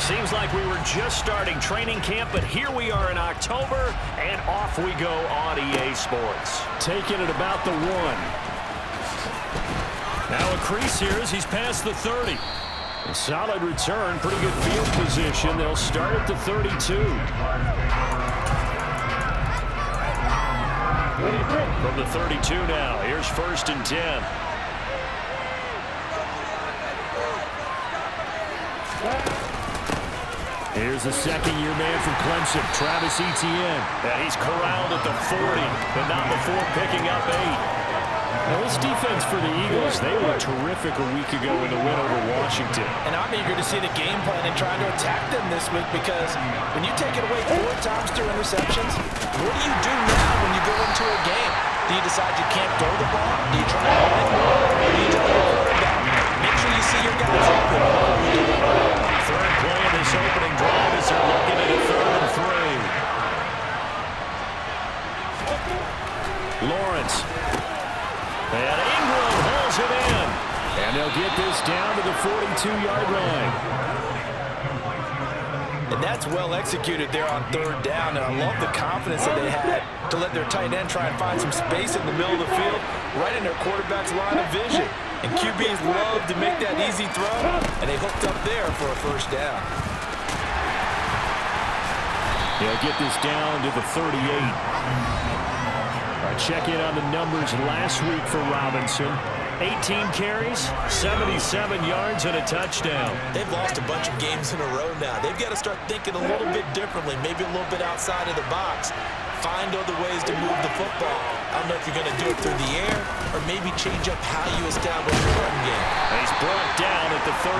Seems like we were just starting training camp, but here we are in October, and off we go on EA Sports. Taking it about the 1. Now a crease here as he's past the 30. A solid return, pretty good field position. They'll start at the 32. From the 32 now, here's 1st and 10. Here's the second-year man from Clemson, Travis Etienne. And he's corralled at the 40, but not before picking up 8. Now, this defense for the Eagles, they were terrific a week ago in the win over Washington. And I'm eager to see the game plan and trying to attack them this week, because when you take it away 4 times through interceptions, what do you do now when you go into a game? Do you decide you can't throw the ball? Do you try to run it? Or do you tell your quarterback, make sure you see your guys open? Third play of this opening drive as they're looking at a 3rd and 3. Lawrence. And Ingram hauls it in. And they'll get this down to the 42-yard line. And that's well executed there on 3rd down. And I love the confidence that they had to let their tight end try and find some space in the middle of the field, right in their quarterback's line of vision. And QBs love to make that easy throw, and they hooked up there for a 1st down. They'll get this down to the 38. All right, check in on the numbers last week for Robinson. 18 carries, 77 yards, and a touchdown. They've lost a bunch of games in a row now. They've got to start thinking a little bit differently, maybe a little bit outside of the box. Find other ways to move the football. I don't know if you're going to do it through the air or maybe change up how you establish your run game. And he's brought down at the 34.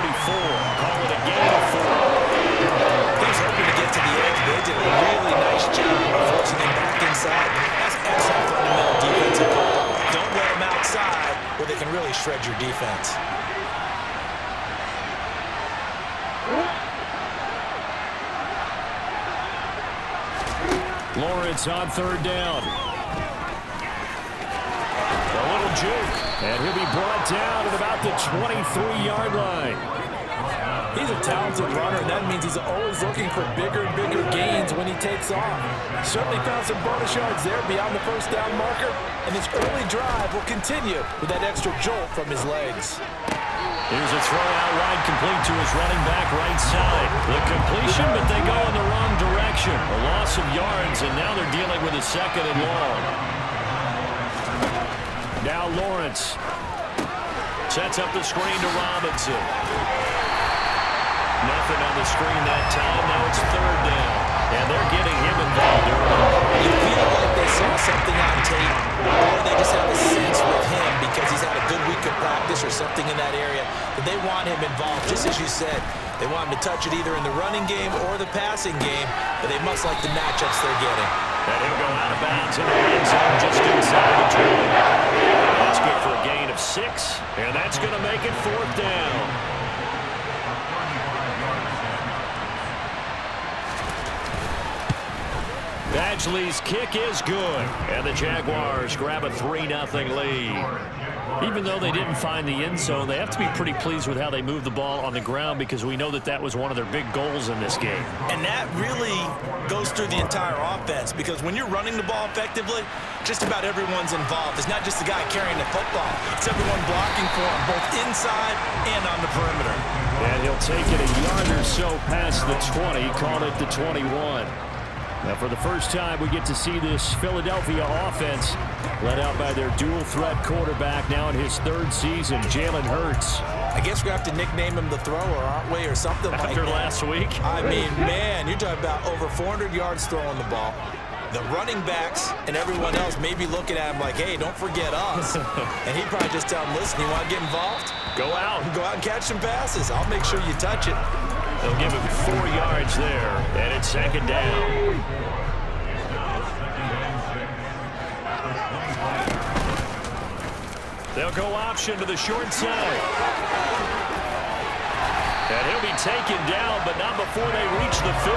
Call it a gain of 4. He was hoping to get to the edge. They did a really nice job of forcing him back inside. That's excellent fundamental defensive football. Don't let them outside where they can really shred your defense. Lawrence on 3rd down. A little juke, and he'll be brought down at about the 23-yard line. He's a talented runner, and that means he's always looking for bigger and bigger gains when he takes off. Certainly found some bonus yards there beyond the 1st down marker, and his early drive will continue with that extra jolt from his legs. Here's a throw out wide, complete to his running back right side. The completion, but they go in the wrong direction. A loss of yards, and now they're dealing with a 2nd and long. Now Lawrence sets up the screen to Robinson. Nothing on the screen that time. Now it's 3rd down. And they're getting him involved early. You feel like they saw something on tape, or they just have a sense with him because he's had a good week of practice or something in that area, but they want him involved, just as you said. They want him to touch it either in the running game or the passing game, but they must like the matchups they're getting. And he'll go out of bounds in the end zone just inside the 20. That's good for a gain of 6, and that's going to make it 4th down. Badgley's kick is good, and the Jaguars grab a 3-0 lead. Even though they didn't find the end zone, they have to be pretty pleased with how they moved the ball on the ground, because we know that that was one of their big goals in this game. And that really goes through the entire offense, because when you're running the ball effectively, just about everyone's involved. It's not just the guy carrying the football. It's everyone blocking for him, both inside and on the perimeter. And he'll take it a yard or so past the 20, call it the 21. Now, for the first time, we get to see this Philadelphia offense led out by their dual-threat quarterback, now in his 3rd season, Jalen Hurts. I guess we have to nickname him the thrower, aren't we, or something like that. After last week? I mean, man, you're talking about over 400 yards throwing the ball. The running backs and everyone else may be looking at him like, hey, don't forget us. And he'd probably just tell him, listen, you want to get involved? Go out. Go out and catch some passes. I'll make sure you touch it. They'll give him 4 yards there, and it's 2nd down. They'll go option to the short side. And he'll be taken down, but not before they reach the 50.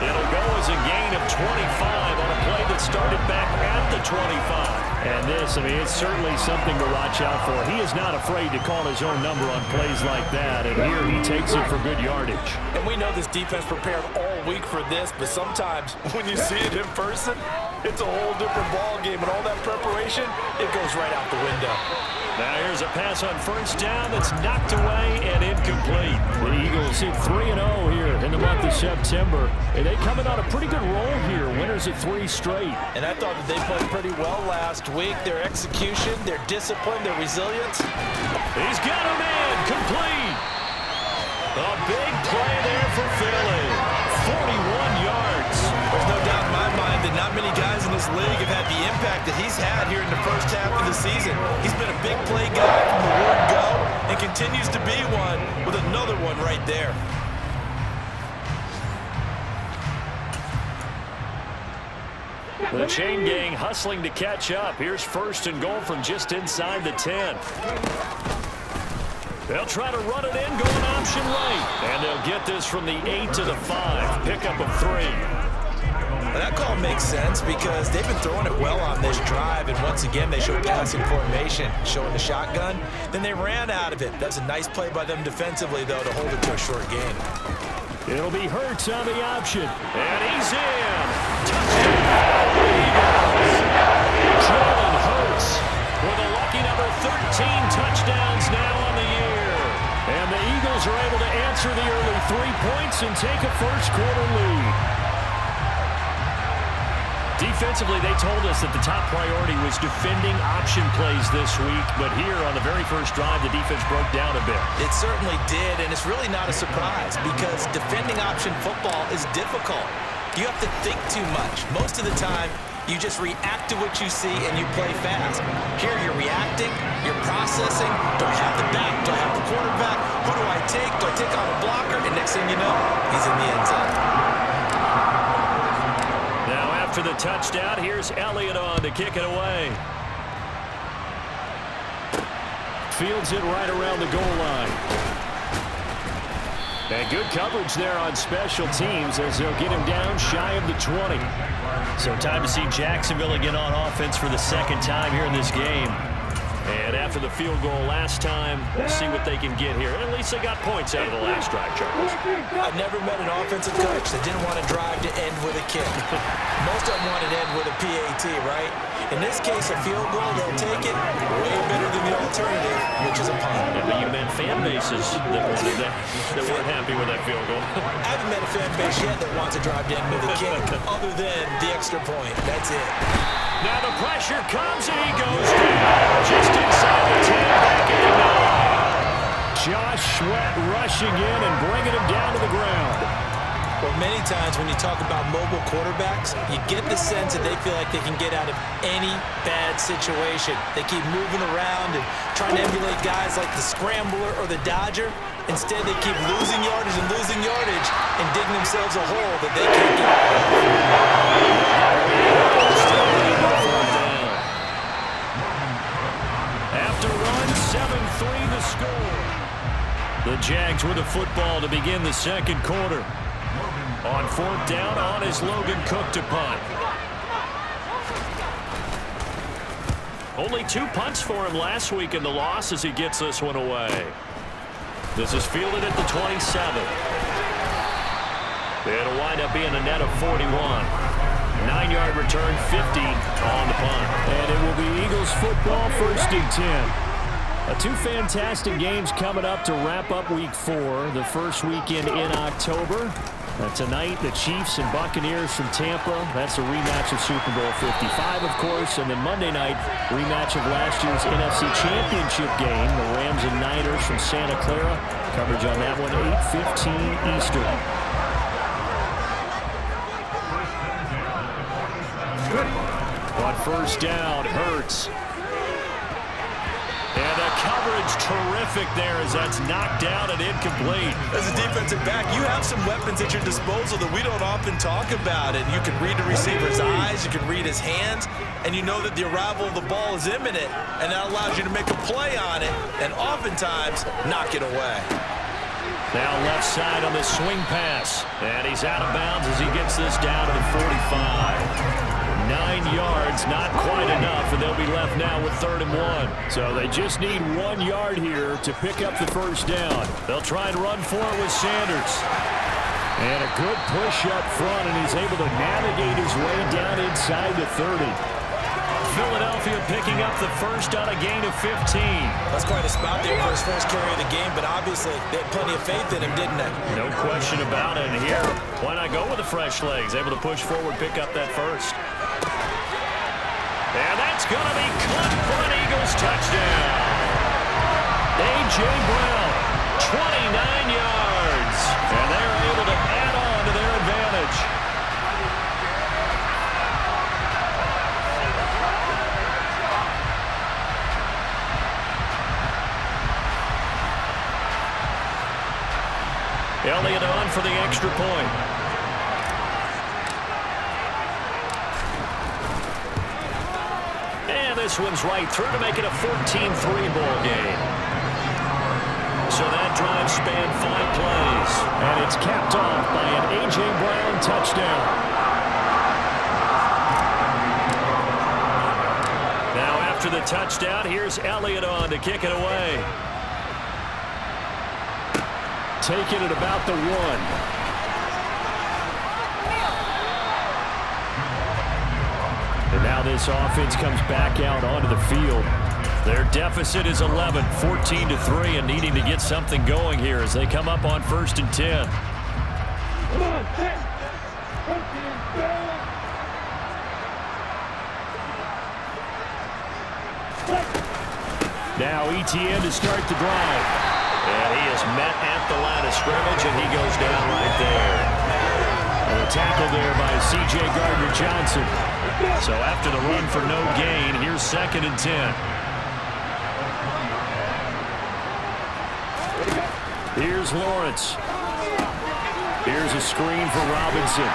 It'll go as a gain of 25 on a play that started back at the 25. And this, I mean, it's certainly something to watch out for. He is not afraid to call his own number on plays like that, and here he takes it for good yardage. And we know this defense prepared all week for this, but sometimes when you see it in person, it's a whole different ball game, and all that preparation, it goes right out the window. Now here's a pass on first down that's knocked away and incomplete. The Eagles hit 3-0 here in the month of September. And they coming on a pretty good roll here. Winners of 3 straight. And I thought that they played pretty well last week. Their execution, their discipline, their resilience. He's got him in. Complete. A big play there for Philly. 41 yards. There's no doubt in my mind that not many guys in this league have had the impact that he's had here in the first half of the season. He's been a big play guy from the word go and continues to be one with another one right there. The chain gang hustling to catch up. Here's first and goal from just inside the 10. They'll try to run it in, going option right. And they'll get this from the 8 to the 5. Pickup of 3. Well, that call makes sense because they've been throwing it well on this drive, and once again they showed passing formation, showing the shotgun. Then they ran out of it. That's a nice play by them defensively, though, to hold it to a short gain. It'll be Hurts on the option. And he's in. Touchdown, Eagles. Jalen Hurts with a lucky number 13 touchdowns now on the year. And the Eagles are able to answer the early 3 points and take a first-quarter lead. Defensively, they told us that the top priority was defending option plays this week, but here on the very first drive, the defense broke down a bit. It certainly did, and it's really not a surprise because defending option football is difficult. You have to think too much. Most of the time, you just react to what you see and you play fast. Here you're reacting, you're processing. Do I have the back? Do I have the quarterback? Who do I take? Do I take on a blocker? And next thing you know, he's in the end zone. Now after the touchdown, here's Elliott on to kick it away. Fields it right around the goal line. And good coverage there on special teams as they'll get him down shy of the 20. So time to see Jacksonville again on offense for the second time here in this game. And after the field goal last time, we'll see what they can get here. At least they got points out of the last drive, Charles. I've never met an offensive coach that didn't want to drive to end with a kick. Most of them want to end with a PAT, right? In this case, a field goal, they'll take it way better than the alternative, which is a punt. Yeah, but you meant fan bases that weren't happy with that field goal. I haven't met a fan base yet that wants to drive to end with a kick other than the extra point. That's it. Now the pressure comes and he goes down just inside the 10, back at the 9. Josh Sweat rushing in and bringing him down to the ground. Well, many times when you talk about mobile quarterbacks, you get the sense that they feel like they can get out of any bad situation. They keep moving around and trying to emulate guys like the Scrambler or the Dodger. Instead, they keep losing yardage and digging themselves a hole that they can't get out of. After run, 7-3 the score. The Jags with the football to begin the second quarter. On fourth down, on is Logan Cook to punt. Only 2 punts for him last week in the loss as he gets this one away. This is fielded at the 27. It'll wind up being a net of 41. 9-yard return, 50 on the punt. And it will be Eagles football, first and 10. 2 fantastic games coming up to wrap up Week 4, the first weekend in October. Tonight, the Chiefs and Buccaneers from Tampa. That's a rematch of Super Bowl 55, of course. And then Monday night, rematch of last year's NFC Championship game. The Rams and Niners from Santa Clara. Coverage on that one, 8:15 Eastern. On first down, Hurts. And the coverage terrific there as that's knocked down and incomplete. As a defensive back, you have some weapons at your disposal that we don't often talk about. And you can read the receiver's eyes, you can read his hands, and you know that the arrival of the ball is imminent, and that allows you to make a play on it and oftentimes knock it away. Now left side on the swing pass. And he's out of bounds as he gets this down to the 45. 9 yards, not quite enough, and they'll be left now with 3rd and 1. So they just need 1 yard here to pick up the first down. They'll try and run for it with Sanders. And a good push up front, and he's able to navigate his way down inside the 30. Philadelphia picking up the first on a gain of 15. That's quite a spot there for his first carry of the game, but obviously they had plenty of faith in him, didn't they? No question about it. And here, why not go with the fresh legs? Able to push forward, pick up that first. And that's going to be caught for an Eagles touchdown. A.J. Brown, 29 yards. And they're able to add on to their advantage. Elliott on for the extra point. And this one's right through to make it a 14-3 ball game. So that drive spanned 5 plays. And it's capped off by an A.J. Brown touchdown. Now after the touchdown, here's Elliott on to kick it away. Taking it about the 1. And now this offense comes back out onto the field. Their deficit is 11, 14-3, and needing to get something going here as they come up on 1st and 10. Now ETN to start the drive. And he is met at the line of scrimmage, and he goes down right there. And a tackle there by C.J. Gardner-Johnson. So after the run for no gain, here's 2nd and 10. Here's Lawrence. Here's a screen for Robinson.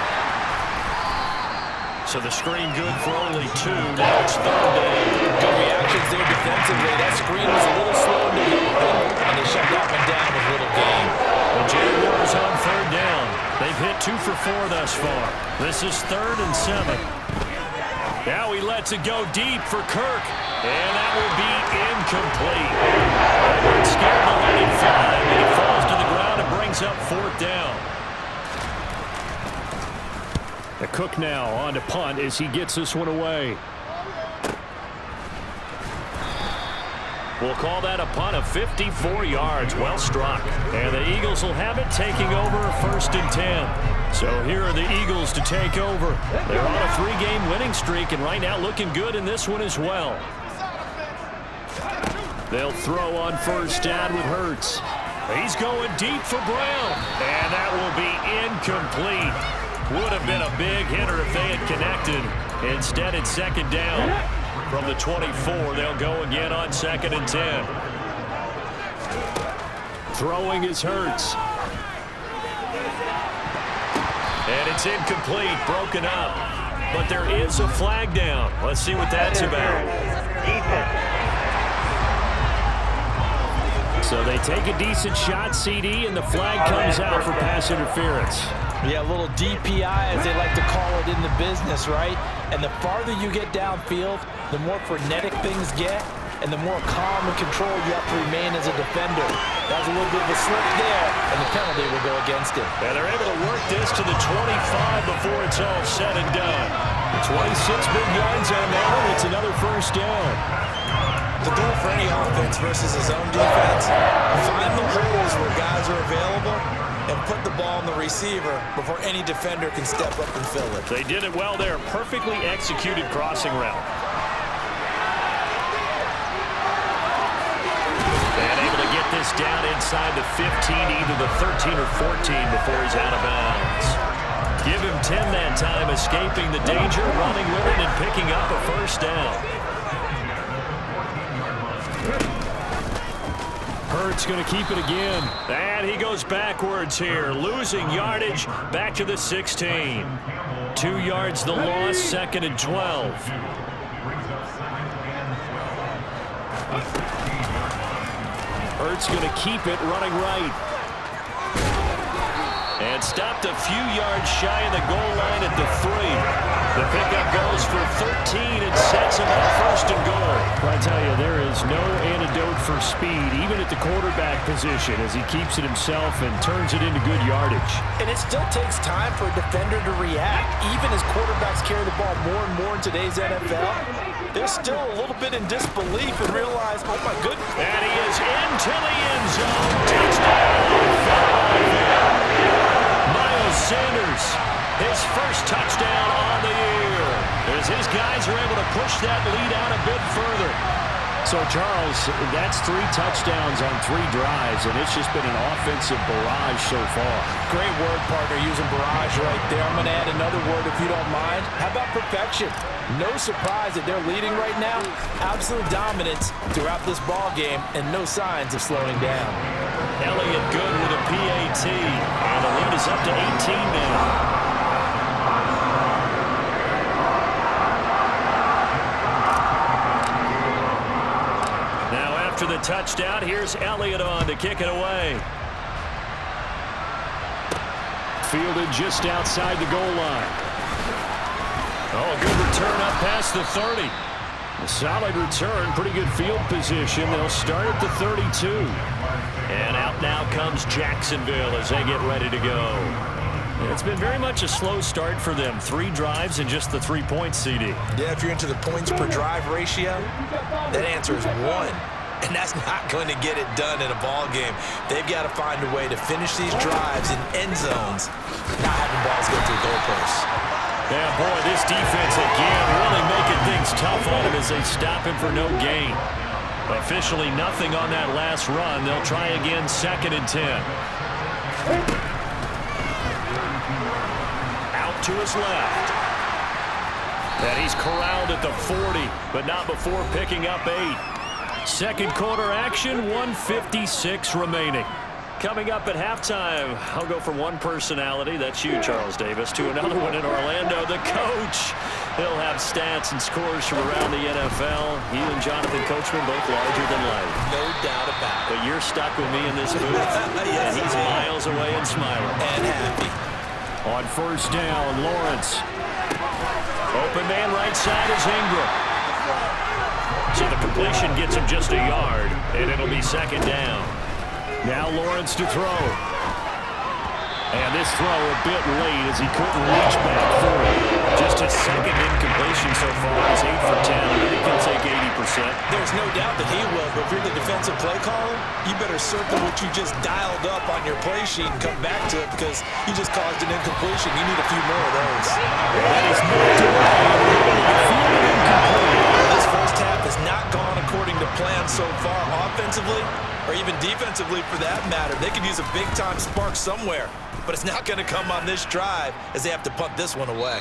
So the screen good for only 2. Now it's 3rd down. Good reactions there defensively. That screen was a little slow to develop, and they shut that one down with little gain. The Jaguars on 3rd down. They've hit 2 for 4 thus far. This is 3rd and 7. Now he lets it go deep for Kirk. And that will be incomplete. Edwards scared to let it fly, and he falls to the ground and brings up 4th down. The Cook now on to punt as he gets this one away. We'll call that a punt of 54 yards. Well struck. And the Eagles will have it, taking over 1st and 10. So here are the Eagles to take over. They're on a 3-game winning streak, and right now looking good in this one as well. They'll throw on 1st down with Hurts. He's going deep for Brown. And that will be incomplete. Would have been a big hitter if they had connected. Instead, it's 2nd down. From the 24, they'll go again on 2nd and 10. Throwing is Hurts. And it's incomplete, broken up. But there is a flag down. Let's see what that's about. So they take a decent shot, CD, and the flag comes out for pass interference. Yeah, a little DPI, as they like to call it in the business, right? And the farther you get downfield, the more frenetic things get, and the more calm and controlled you have to remain as a defender. That was a little bit of a slip there, and the penalty will go against him. And they're able to work this to the 25 before it's all said and done. 26 big yards on that one. It's another 1st down. The goal for any offense versus his own defense, find the holes where guys are available and put the ball on the receiver before any defender can step up and fill it. They did it well there. Perfectly executed crossing route. And able to get this down inside the 15, either the 13 or 14 before he's out of bounds. Give him 10 that time, escaping the danger, running with it, and picking up a 1st down. Hurts going to keep it again. And he goes backwards here, losing yardage back to the 16. 2 yards the loss, 2nd and 12. Hurts going to keep it running right. and stopped a few yards shy of the goal line at the 3. The pickup goes for 13 and sets him up first and goal. I tell you, there is no antidote for speed, even at the quarterback position, as he keeps it himself and turns it into good yardage. And it still takes time for a defender to react. Even as quarterbacks carry the ball more and more in today's NFL, they're still a little bit in disbelief and realize, oh my goodness. And he is into the end zone. Touchdown. Miles Sanders, his first touchdown on the year, as his guys are able to push that lead out a bit further. So, Charles, that's 3 touchdowns on 3 drives, and it's just been an offensive barrage so far. Great word, partner, using barrage right there. I'm going to add another word if you don't mind. How about perfection? No surprise that they're leading right now. Absolute dominance throughout this ball game, and no signs of slowing down. Elliott good with a PAT, and the lead is up to 18 now. After the touchdown, here's Elliott on to kick it away. Fielded just outside the goal line. Oh, a good return up past the 30. A solid return, pretty good field position. They'll start at the 32. And out now comes Jacksonville as they get ready to go. It's been very much a slow start for them. 3 drives and just the 3 points, CD. Yeah, if you're into the points per drive ratio, that answer is 1. And that's not going to get it done in a ball game. They've got to find a way to finish these drives in end zones, not having balls go through goalposts. Yeah, boy, this defense again really making things tough on him as they stop him for no gain. Officially nothing on that last run. They'll try again, 2nd and 10. Out to his left. And he's corralled at the 40, but not before picking up 8. Second quarter action, 1:56 remaining. Coming up at halftime, I'll go from one personality, that's you, Charles Davis, to another one in Orlando, the coach. He'll have stats and scores from around the NFL. He and Jonathan Coachman both larger than life. No doubt about it. But you're stuck with me in this booth, yes, and he's miles away and smiling. And happy. On first down, Lawrence. Open man right side is Ingram. So the completion gets him just a yard, and it'll be 2nd down. Now Lawrence to throw. And this throw a bit late as he couldn't reach back for it. Just his 2nd incompletion so far. He's 8 for 10. I think he'll take 80%. There's no doubt that he will, but if you're the defensive play caller, you better circle what you just dialed up on your play sheet and come back to it because you just caused an incompletion. You need a few more of those. That is knocked away. This first half has not gone according to plan so far offensively or even defensively for that matter. They could use a big-time spark somewhere, but it's not going to come on this drive as they have to punt this one away.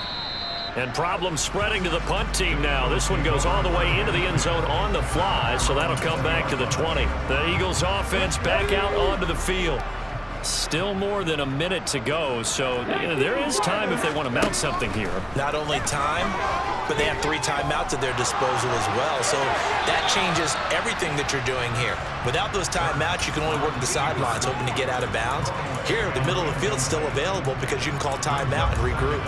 And problems spreading to the punt team now. This one goes all the way into the end zone on the fly, so that'll come back to the 20. The Eagles offense back out onto the field. Still more than a minute to go, so there is time if they want to mount something here. Not only time, but they have 3 timeouts at their disposal as well, so that changes everything that you're doing here. Without those timeouts, you can only work the sidelines, hoping to get out of bounds. Here, the middle of the field's still available because you can call timeout and regroup.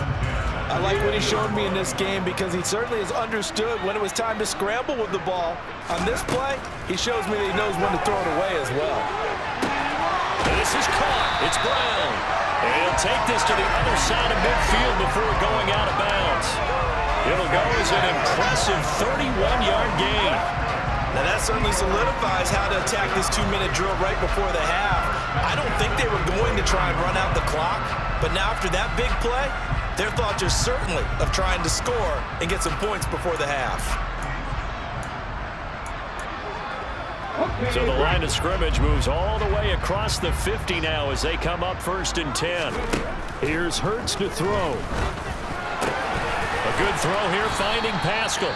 I like what he showed me in this game because he certainly has understood when it was time to scramble with the ball. On this play, he shows me that he knows when to throw it away as well. This is caught. It's Brown. And he'll take this to the other side of midfield before going out of bounds. It'll go as an impressive 31-yard gain. Now that certainly solidifies how to attack this 2-minute drill right before the half. I don't think they were going to try and run out the clock, but now after that big play, their thoughts are certainly of trying to score and get some points before the half. So the line of scrimmage moves all the way across the 50 now as they come up 1st and 10. Here's Hurts to throw. A good throw here finding Pascal.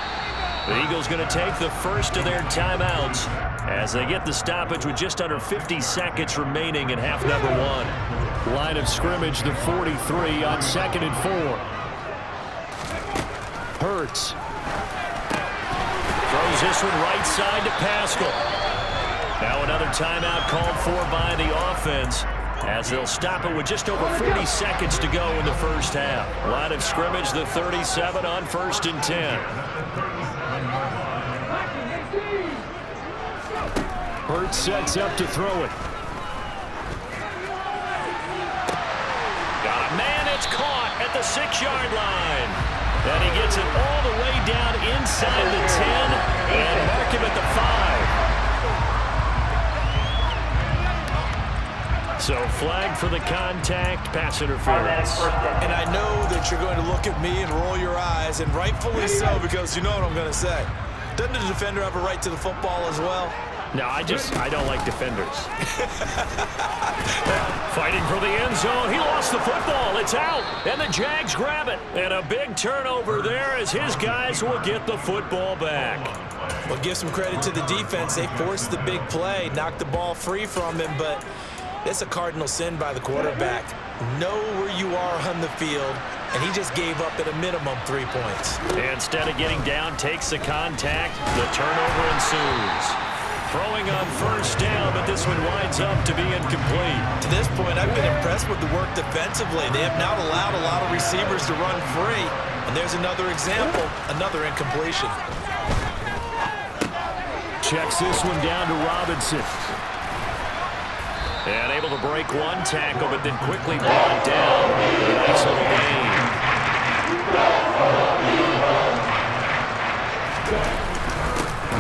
The Eagles going to take the first of their timeouts as they get the stoppage with just under 50 seconds remaining in half number 1. Line of scrimmage the 43 on 2nd and 4. Hurts. Throws this one right side to Pascal. Now another timeout called for by the offense as they'll stop it with just over 40 seconds to go in the first half. Line of scrimmage, the 37 on 1st and 10. Hurts sets up to throw it. Man, it's caught at the 6-yard line. And he gets it all the way down inside the 10 and mark him at the 5. So flag for the contact, pass interference. And I know that you're going to look at me and roll your eyes, and rightfully so, because you know what I'm going to say. Doesn't the defender have a right to the football as well? No, I don't like defenders. Fighting for the end zone. He lost the football. It's out. And the Jags grab it. And a big turnover there as his guys will get the football back. Well, give some credit to the defense. They forced the big play, knocked the ball free from him, but it's a cardinal sin by the quarterback. Know where you are on the field, and he just gave up at a minimum 3 points. Instead of getting down, takes the contact. The turnover ensues. Throwing on 1st down, but this one winds up to be incomplete. To this point, I've been impressed with the work defensively. They have not allowed a lot of receivers to run free. And there's another example, another incompletion. Checks this one down to Robinson. And able to break one tackle, but then quickly brought down. A nice little gain.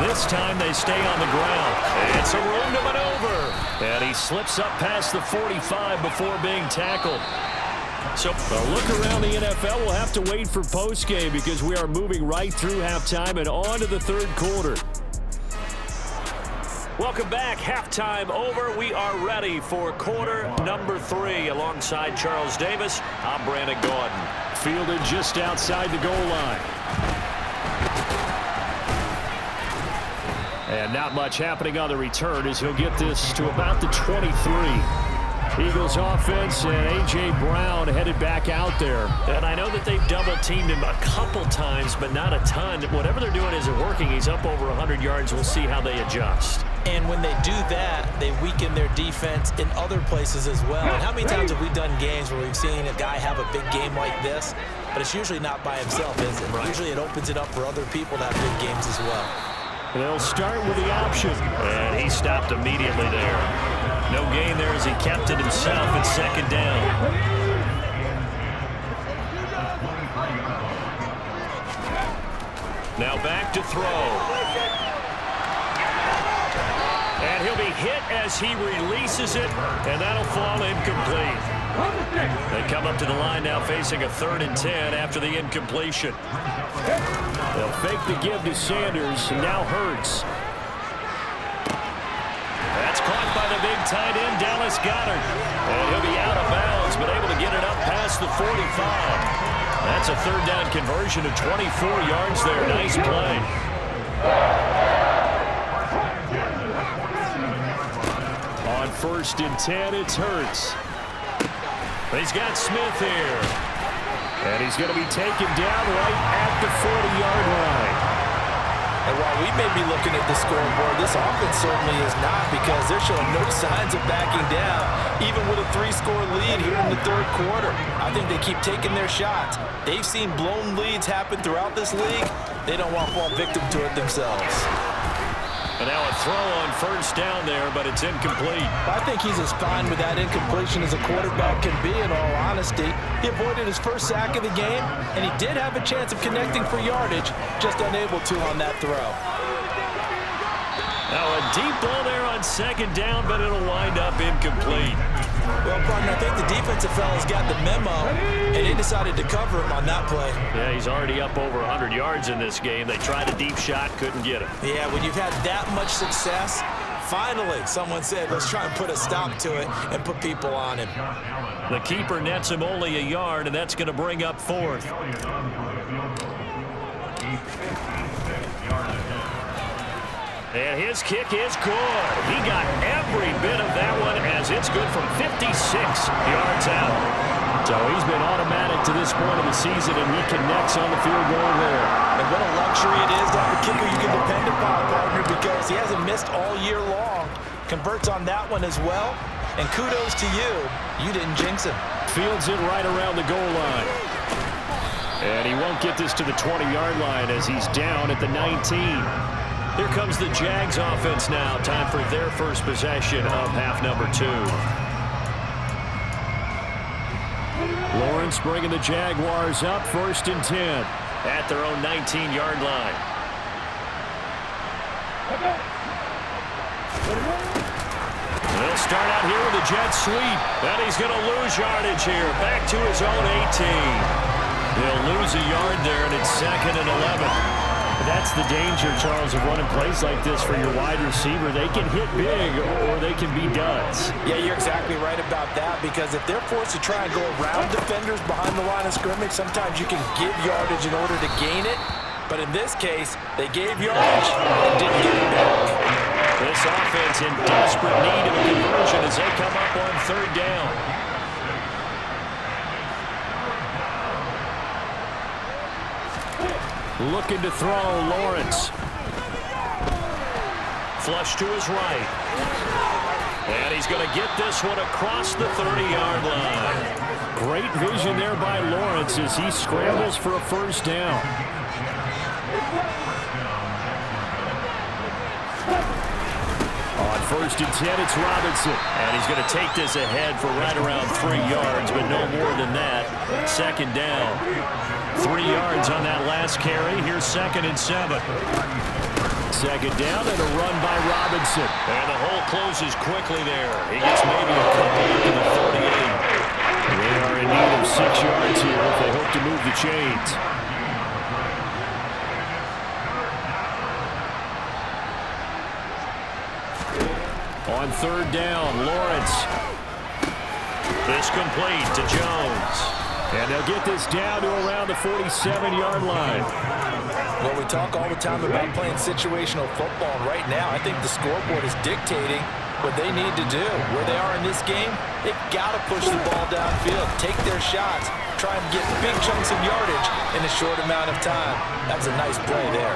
This time they stay on the ground. It's a room to maneuver. And he slips up past the 45 before being tackled. So a look around the NFL. We'll have to wait for postgame because we are moving right through halftime and on to the 3rd quarter. Welcome back. Halftime over. We are ready for quarter number 3. Alongside Charles Davis, I'm Brandon Gordon. Fielded just outside the goal line. And not much happening on the return as he'll get this to about the 23. Eagles offense and A.J. Brown headed back out there. And I know that they've double-teamed him a couple times, but not a ton. Whatever they're doing isn't working. He's up over 100 yards. We'll see how they adjust. And when they do that, they weaken their defense in other places as well. And how many times have we done games where we've seen a guy have a big game like this, but it's usually not by himself, is it? Right. Usually it opens it up for other people to have big games as well. They'll start with the option. And he stopped immediately there. No gain there as he kept it himself at 2nd down. Now back to throw. And he'll be hit as he releases it, and that'll fall incomplete. They come up to the line now facing a 3rd and 10 after the incompletion. They'll fake the give to Sanders, and now Hurts. That's caught by the big tight end, Dallas Goedert. And he'll be out of bounds, but able to get it up past the 45. That's a 3rd down conversion of 24 yards there. Nice play. On 1st and 10, it's Hurts. He's got Smith here. And he's going to be taken down right at the 40-yard line. And while we may be looking at the scoreboard, this offense certainly is not, because they're showing no signs of backing down, even with a 3-score lead here in the 3rd quarter. I think they keep taking their shots. They've seen blown leads happen throughout this league. They don't want to fall victim to it themselves. And now a throw on 1st down there, but it's incomplete. I think he's as fine with that incompletion as a quarterback can be, in all honesty. He avoided his 1st sack of the game, and he did have a chance of connecting for yardage, just unable to on that throw. Now a deep ball there on 2nd down, but it'll wind up incomplete. Well, partner, I think the defensive fellas got the memo, and they decided to cover him on that play. Yeah, he's already up over 100 yards in this game. They tried a deep shot, couldn't get it. Yeah, when you've had that much success, finally someone said, let's try and put a stop to it and put people on him. The keeper nets him only a yard, and that's going to bring up 4th. And his kick is good. He got every bit of that one as it's good from 56 yards out. So he's been automatic to this point of the season, and he connects on the field goal there. And what a luxury it is to have a kicker you can depend upon, partner, because he hasn't missed all year long. Converts on that one as well. And kudos to you. You didn't jinx him. Fields it right around the goal line. And he won't get this to the 20-yard line as he's down at the 19. Here comes the Jags offense now. Time for their first possession of half number 2. Lawrence bringing the Jaguars up 1st and 10 at their own 19-yard line. They'll start out here with a jet sweep. And he's going to lose yardage here. Back to his own 18. They'll lose a yard there, and it's 2nd and 11. That's the danger, Charles, of running plays like this for your wide receiver. They can hit big or they can be duds. Yeah, you're exactly right about that, because if they're forced to try and go around defenders behind the line of scrimmage, sometimes you can give yardage in order to gain it. But in this case, they gave yardage and didn't get it back. This offense in desperate need of a conversion as they come up on 3rd down. Looking to throw, Lawrence. Flush to his right. And he's going to get this one across the 30-yard line. Great vision there by Lawrence as he scrambles for a 1st down. On 1st and 10, it's Robinson. And he's going to take this ahead for right around 3 yards, but no more than that. 2nd down. 3 yards on that last carry. Here's 2nd and 7. 2nd down and a run by Robinson. And the hole closes quickly there. He gets maybe a couple into the 48. They are in need of 6 yards here if they hope to move the chains. On 3rd down, Lawrence. This complete to Jones. And they'll get this down to around the 47-yard line. Well, we talk all the time about playing situational football, and right now I think the scoreboard is dictating what they need to do. Where they are in this game, they've got to push the ball downfield, take their shots, try and get big chunks of yardage in a short amount of time. That was a nice play there.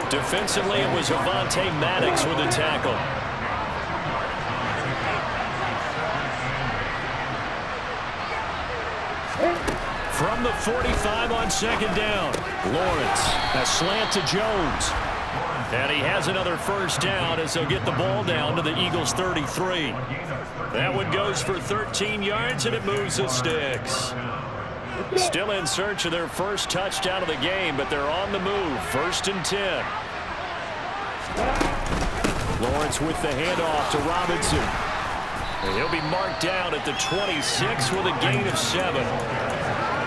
Defensively, it was Avonte Maddox with a tackle. From the 45 on 2nd down, Lawrence, a slant to Jones. And he has another 1st down as they'll get the ball down to the Eagles' 33. That one goes for 13 yards, and it moves the sticks. Still in search of their first touchdown of the game, but they're on the move. 1st and 10. Lawrence with the handoff to Robinson. And he'll be marked down at the 26 with a gain of 7.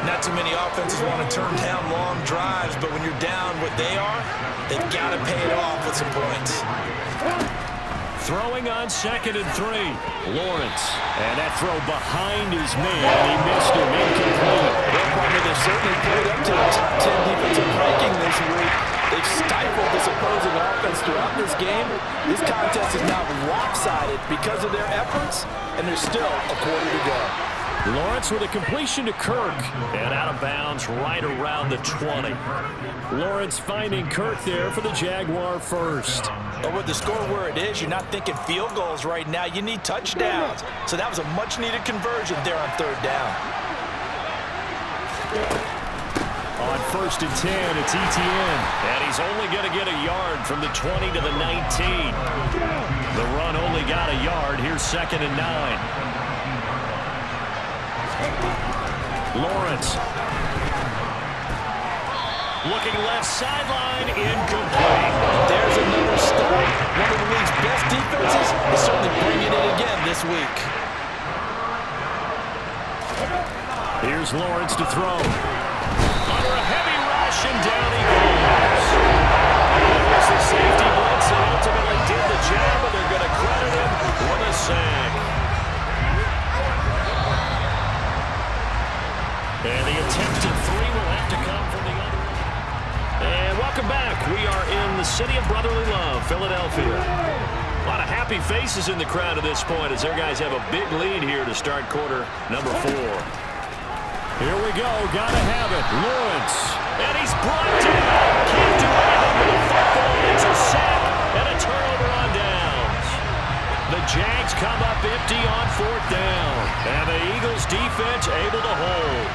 Not too many offenses want to turn down long drives, but when you're down what they are, they've got to pay it off with some points. Throwing on 2nd and 3. Lawrence. And that throw behind his man. He missed him. Incomplete. Well, partner, they've certainly played up to the top 10 defensive ranking this week. They've stifled this opposing offense throughout this game. This contest is now lopsided because of their efforts, and there's still a quarter to go. Lawrence with a completion to Kirk. And out of bounds right around the 20. Lawrence finding Kirk there for the Jaguar 1st. But with the score where it is, you're not thinking field goals right now. You need touchdowns. So that was a much-needed conversion there on 3rd down. On 1st and 10, it's Etienne. And he's only going to get a yard from the 20 to the 19. The run only got a yard. Here's 2nd and 9. Lawrence. Looking left sideline, incomplete. There's another stop. One of the league's best defenses is certainly bringing it again this week. Here's Lawrence to throw. Under a heavy rush, and down he goes. It was the safety blitz that ultimately did the job, and they're going to credit him with a sack. And the attempted 3 will have to come from the other end. And welcome back. We are in the city of brotherly love, Philadelphia. A lot of happy faces in the crowd at this point as their guys have a big lead here to start quarter number 4. Here we go. Gotta have it. Lawrence. And he's brought down. Can't do anything with the football. It's a sack and a turnover on downs. The Jags come up empty on 4th down. And the Eagles defense able to hold.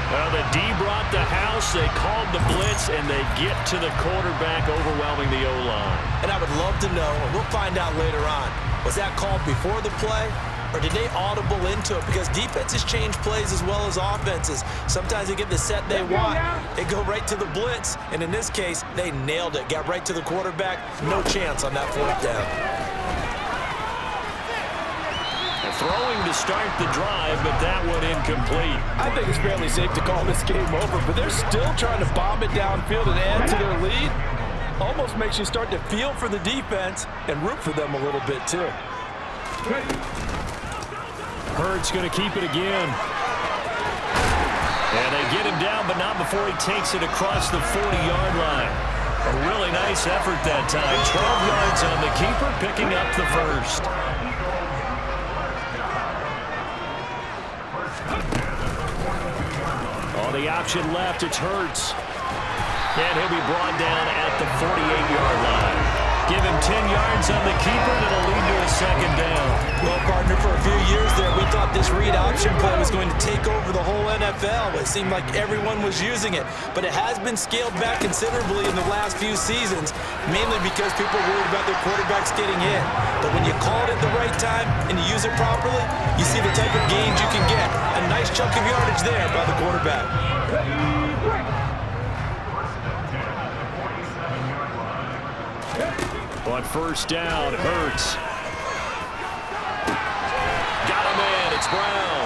Well, the D brought the house. They called the blitz, and they get to the quarterback, overwhelming the O-line. And I would love to know, and we'll find out later on, was that called before the play? Or did they audible into it? Because defenses change plays as well as offenses. Sometimes they get the set they want. They go right to the blitz. And in this case, they nailed it. Got right to the quarterback. No chance on that 4th down. Throwing to start the drive, but that one incomplete. I think it's fairly safe to call this game over, but they're still trying to bomb it downfield and add to their lead. Almost makes you start to feel for the defense and root for them a little bit, too. Hurts going to keep it again. And they get him down, but not before he takes it across the 40-yard line. A really nice effort that time. 12 yards on the keeper, picking up the first. On the option left, it's Hurts. And he'll be brought down at the 48-yard line. Give him 10 yards on the keeper, and it'll lead to a 2nd down. Well, partner, for a few years there, we thought this read option play was going to take over the whole NFL. It seemed like everyone was using it, but it has been scaled back considerably in the last few seasons, mainly because people are worried about their quarterbacks getting hit. But when you call it at the right time and you use it properly, you see the type of gains you can get. A nice chunk of yardage there by the quarterback. On 1st down, Hurts. Got him in. It's Brown.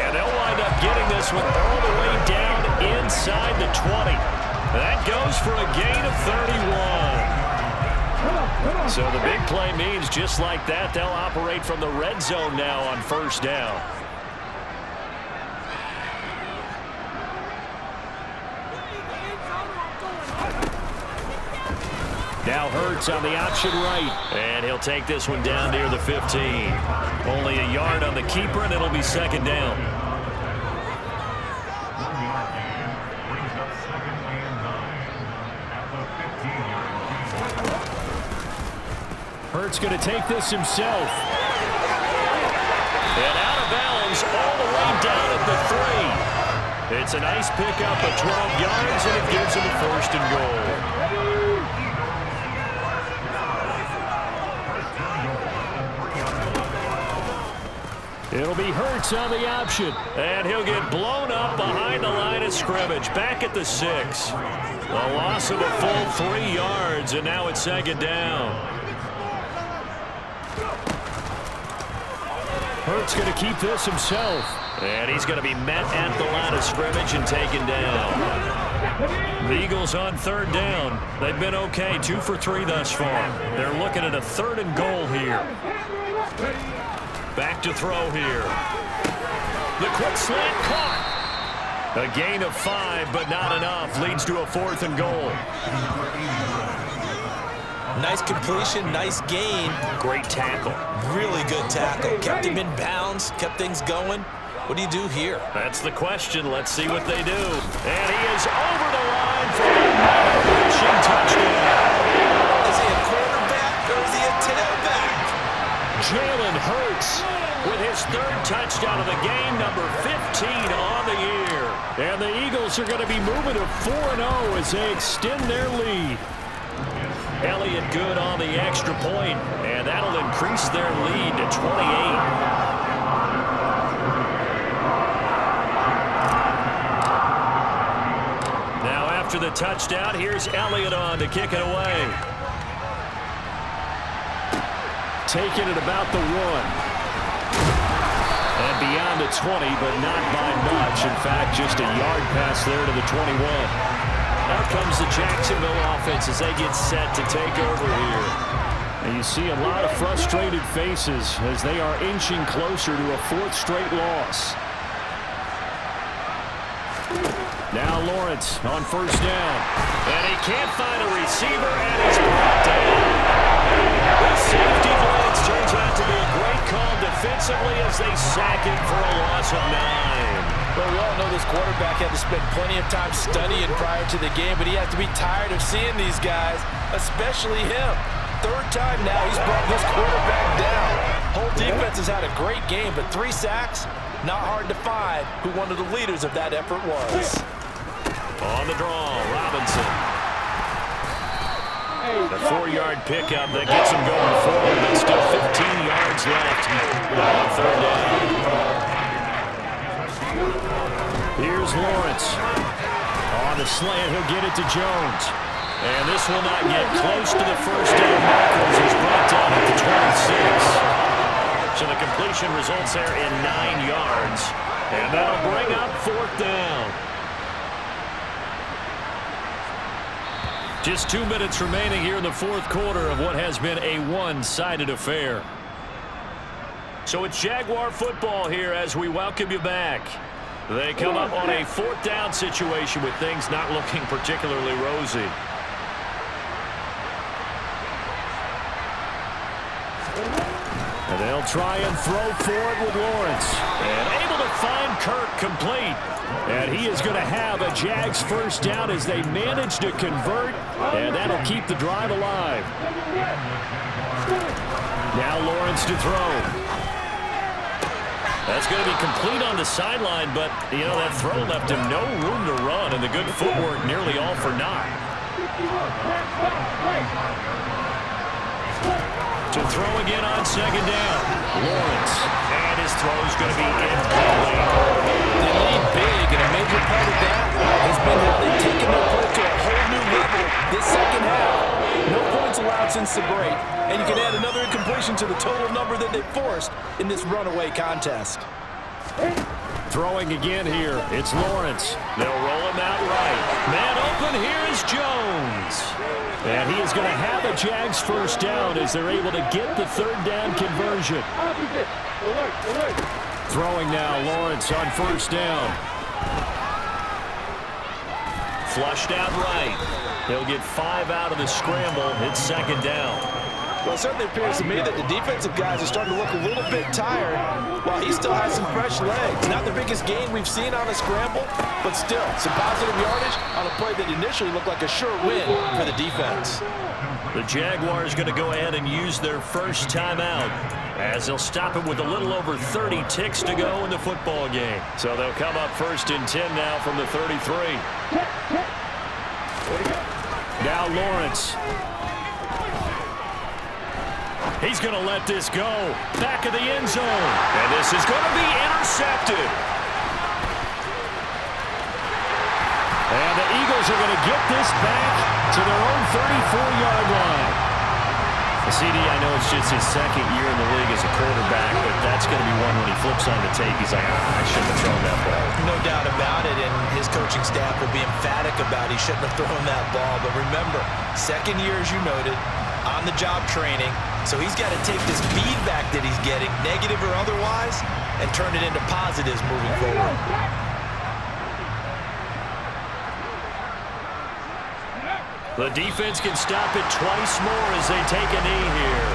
And they'll wind up getting this one all the way down inside the 20. That goes for a gain of 31. So the big play means just like that, they'll operate from the red zone now on 1st down. Now Hurts on the option right. And he'll take this one down near the 15. Only a yard on the keeper, and it'll be 2nd down. Hurts going to take this himself. And out of bounds all the way down at the 3. It's a nice pickup of 12 yards, and it gives him a 1st and goal. It'll be Hurts on the option. And he'll get blown up behind the line of scrimmage. Back at the 6. A loss of a full 3 yards, and now it's 2nd down. Hurts going to keep this himself. And he's going to be met at the line of scrimmage and taken down. The Eagles on 3rd down. They've been okay, 2 for 3 thus far. They're looking at a 3rd and goal here. Back to throw here. The quick slant caught. A gain of 5, but not enough. Leads to a 4th and goal. Nice completion, nice gain. Great tackle. Really good tackle. Kept him in bounds, kept things going. What do you do here? That's the question. Let's see what they do. And he is over the line for another rushing touchdown. Is he a quarterback or is he a tailback? Jalen Hurts with his 3rd touchdown of the game, number 15 on the year. And the Eagles are going to be moving to 4-0 as they extend their lead. Elliott good on the extra point, and that'll increase their lead to 28. Now after the touchdown, here's Elliott on to kick it away. Taking it about the 1. And beyond the 20, but not by much. In fact, just a yard pass there to the 21. Out comes the Jacksonville offense as they get set to take over here. And you see a lot of frustrated faces as they are inching closer to a 4th straight loss. Now Lawrence on 1st down. And he can't find a receiver, and he's brought down. The safety blitz turns out to be a great call defensively as they sack him for a loss of 9. Well, we all know this quarterback had to spend plenty of time studying prior to the game, but he has to be tired of seeing these guys, especially him. third time now he's brought this quarterback down. Whole defense has had a great game, but 3 sacks, not hard to find who one of the leaders of that effort was. On the draw, Robinson. A 4-yard pickup that gets him going forward, but still 15 yards left on third down. Here's Lawrence. On the slant, he'll get it to Jones. And this will not get close to the first down marker as he's brought down at the 26. So the completion results there in 9 yards. And that'll bring up fourth down. Just 2 minutes remaining here in the fourth quarter of what has been a one-sided affair. So it's Jaguar football here as we welcome you back. They come up on a fourth down situation with things not looking particularly rosy. And they'll try and throw forward with Lawrence. And able to find Kirk complete. And he is going to have a Jags first down as they manage to convert. And that'll keep the drive alive. Now Lawrence to throw. That's going to be complete on the sideline, but, you know, that throw left him no room to run, and the good footwork nearly all for naught. To throw again on second down. Lawrence. And his throw is going to be incomplete. They lead big, and a major part of that has been how they've taken their play to a whole new level this second half. No points allowed since the break, and you can add another incompletion to the total number that they forced in this runaway contest. Throwing again here. It's Lawrence. They'll roll him out right. Man open. Here is Jones. And he is going to have a Jags first down as they're able to get the third down conversion. Throwing now, Lawrence on first down. Flushed out right. He'll get 5 out of the scramble. It's second down. Well, it certainly appears to me that the defensive guys are starting to look a little bit tired while he still has some fresh legs. Not the biggest gain we've seen on a scramble, but still some positive yardage on a play that initially looked like a sure win for the defense. The Jaguars going to go ahead and use their first timeout as they'll stop it with a little over 30 ticks to go in the football game. So they'll come up first and 10 now from the 33. Now Lawrence. He's going to let this go. Back of the end zone. And this is going to be intercepted. And the Eagles are going to get this back to their own 34-yard line. CD, I know it's just his second year in the league as a quarterback, but that's going to be one when he flips on the tape. He's like, I shouldn't have thrown that ball. No doubt about it, and his coaching staff will be emphatic about he shouldn't have thrown that ball. But remember, second year, as you noted, on-the-job training. So he's got to take this feedback that he's getting, negative or otherwise, and turn it into positives moving forward. The defense can stop it twice more as they take a knee here.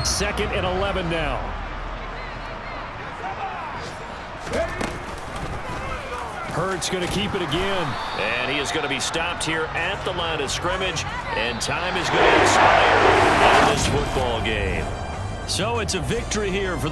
Second and 11 now. Hurts going to keep it again. And he is going to be stopped here at the line of scrimmage. And time is going to expire in this football game. So it's a victory here for the